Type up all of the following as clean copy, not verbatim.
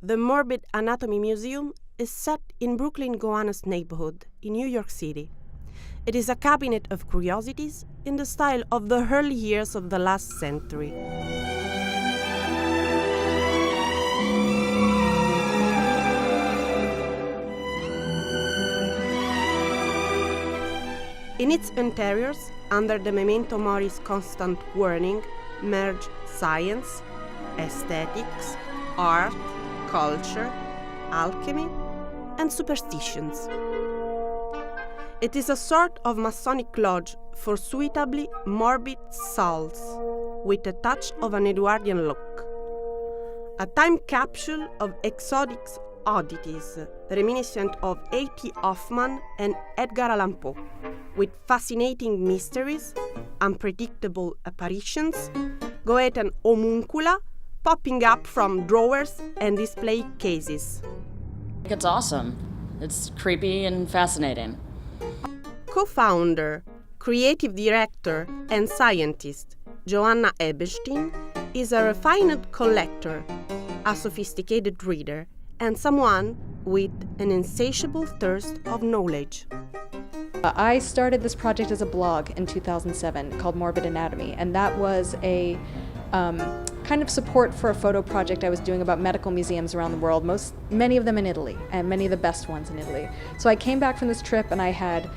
The Morbid Anatomy Museum is set in Brooklyn Gowanus neighborhood in New York City. It is a cabinet of curiosities in the style of the early years of the last century. In its interiors, under the memento mori's constant warning, merge science, aesthetics, art, culture, alchemy, and superstitions. It is a sort of Masonic lodge for suitably morbid souls, with a touch of an Edwardian look. A time capsule of exotic oddities, reminiscent of A.T. Hoffman and Edgar Allan Poe, with fascinating mysteries, unpredictable apparitions, Goethean homuncula popping up from drawers and display cases. It's awesome. It's creepy and fascinating. Co-founder, creative director, and scientist Joanna Eberstein is a refined collector, a sophisticated reader, and someone with an insatiable thirst of knowledge. I started this project as a blog in 2007 called Morbid Anatomy, and that was a kind of support for a photo project I was doing about medical museums around the world, many of them in Italy, and many of the best ones in Italy. So I came back from this trip and I had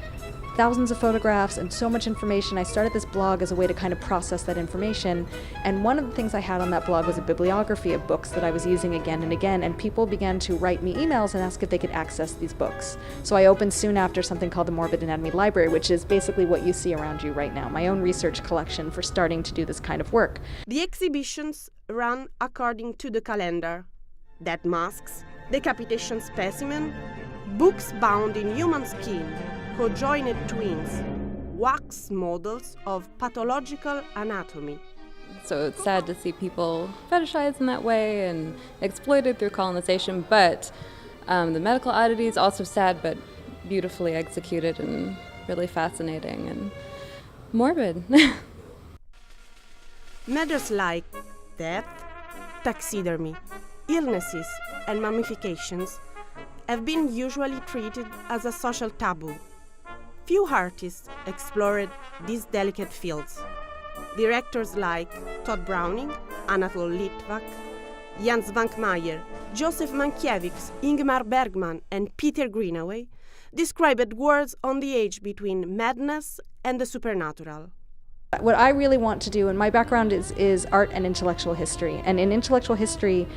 thousands of photographs and so much information. I started this blog as a way to kind of process that information, and one of the things I had on that blog was a bibliography of books that I was using again and again, and people began to write me emails and ask if they could access these books. So I opened soon after something called the Morbid Anatomy Library, which is basically what you see around you right now, my own research collection for starting to do this kind of work. The exhibitions run according to the calendar: dead masks, decapitation specimen, books bound in human skin, co-joined twins, wax models of pathological anatomy. So it's sad to see people fetishized in that way and exploited through colonization, but the medical oddity is also sad but beautifully executed and really fascinating and morbid. Matters like death, taxidermy, illnesses, and mummifications have been usually treated as a social taboo. Few artists explored these delicate fields. Directors like Todd Browning, Anatol Litvak, Jan Svankmajer, Joseph Mankiewicz, Ingmar Bergman, and Peter Greenaway described worlds on the edge between madness and the supernatural. What I really want to do, and my background is art and intellectual history, and in intellectual history,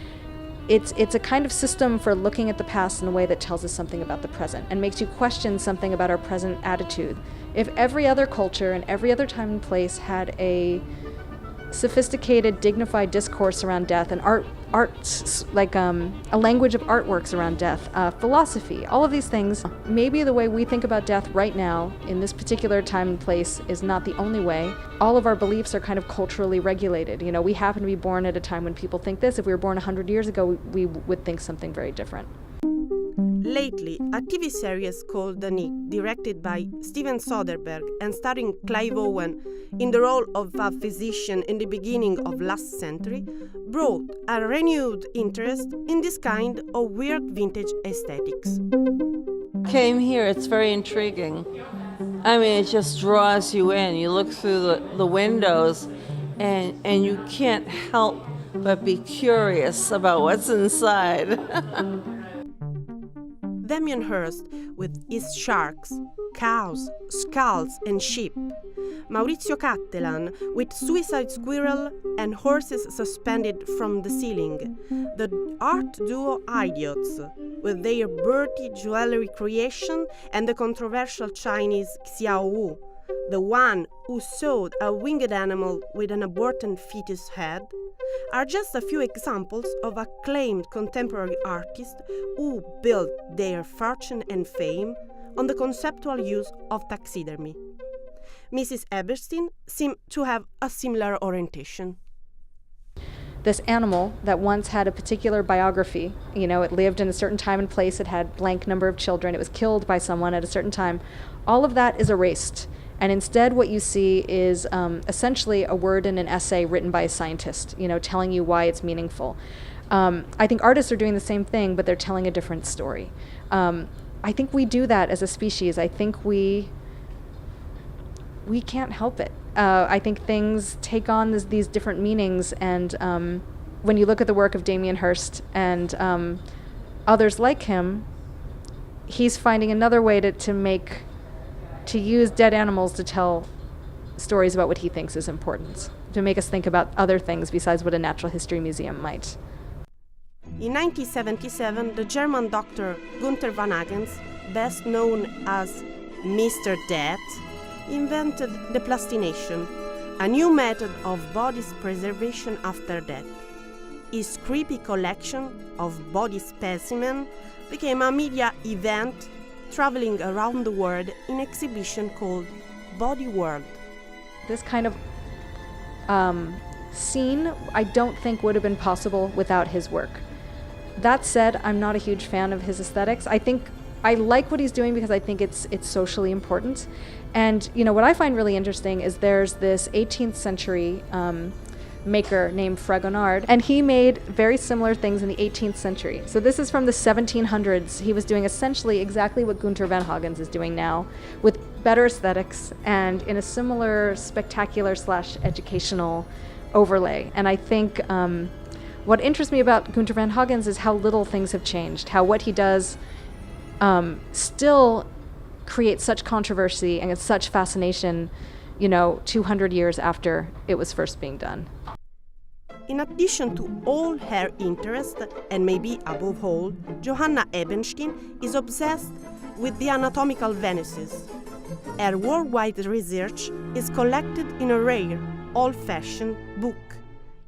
it's a kind of system for looking at the past in a way that tells us something about the present and makes you question something about our present attitude. If every other culture and every other time and place had a sophisticated, dignified discourse around death, and art like a language of artworks around death, philosophy, all of these things, maybe the way we think about death right now in this particular time and place is not the only way. All of our beliefs are kind of culturally regulated. You know, we happen to be born at a time when people think this. If we were born 100 years ago, we would think something very different. Lately, a TV series called The Nick, directed by Steven Soderbergh and starring Clive Owen in the role of a physician in the beginning of last century, brought a renewed interest in this kind of weird vintage aesthetics. Came here, it's very intriguing. I mean, it just draws you in. You look through the windows and you can't help but be curious about what's inside. Damien Hirst with his sharks, cows, skulls, and sheep. Maurizio Cattelan with suicide squirrel and horses suspended from the ceiling. The art duo Idiots with their birdy jewelry creation, and the controversial Chinese Xiao Wu, the one who sewed a winged animal with an aborted fetus head, are just a few examples of acclaimed contemporary artists who built their fortune and fame on the conceptual use of taxidermy. Mrs. Eberstein seemed to have a similar orientation. This animal that once had a particular biography, you know, it lived in a certain time and place, it had blank number of children, it was killed by someone at a certain time, all of that is erased. And instead what you see is essentially a word in an essay written by a scientist, you know, telling you why it's meaningful. I think artists are doing the same thing, but they're telling a different story. I think we do that as a species. I think we can't help it. I think things take on these different meanings, and when you look at the work of Damien Hirst and others like him, he's finding another way to use dead animals to tell stories about what he thinks is important, to make us think about other things besides what a natural history museum might. In 1977, the German doctor Gunther van Hagens, best known as Mr. Death, invented the plastination, a new method of body's preservation after death. His creepy collection of body specimens became a media event traveling around the world in an exhibition called Body World. This kind of scene I don't think would have been possible without his work. That said, I'm not a huge fan of his aesthetics. I think I like what he's doing because I think it's socially important. And what I find really interesting is there's this 18th century maker named Fragonard, and he made very similar things in the 18th century. So this is from the 1700s. He was doing essentially exactly what Gunther van Hagens is doing now, with better aesthetics and in a similar spectacular / educational overlay. And I think what interests me about Gunther van Hagens is how little things have changed, how what he does still creates such controversy and such fascination 200 years after it was first being done. In addition to all her interest, and maybe above all, Johanna Ebenstein is obsessed with the anatomical Venuses. Her worldwide research is collected in a rare, old-fashioned book.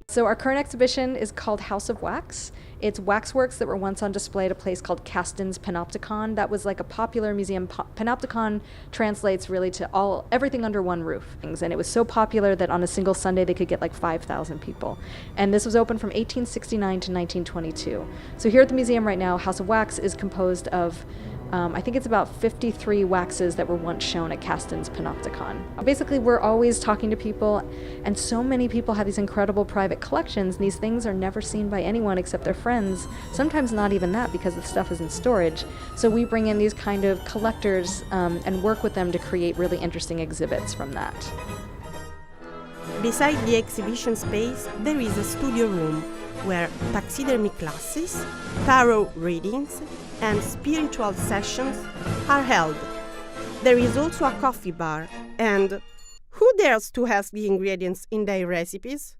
So our current exhibition is called House of Wax. It's waxworks that were once on display at a place called Caston's Panopticon. That was like a popular museum. Panopticon translates really to everything under one roof. And it was so popular that on a single Sunday they could get like 5,000 people. And this was open from 1869 to 1922. So here at the museum right now, House of Wax is composed of I think it's about 53 waxes that were once shown at Caston's Panopticon. Basically, we're always talking to people, and so many people have these incredible private collections, and these things are never seen by anyone except their friends, sometimes not even that because the stuff is in storage. So we bring in these kind of collectors and work with them to create really interesting exhibits from that. Beside the exhibition space, there is a studio room where taxidermy classes, tarot readings, and spiritual sessions are held. There is also a coffee bar, and who dares to ask the ingredients in their recipes?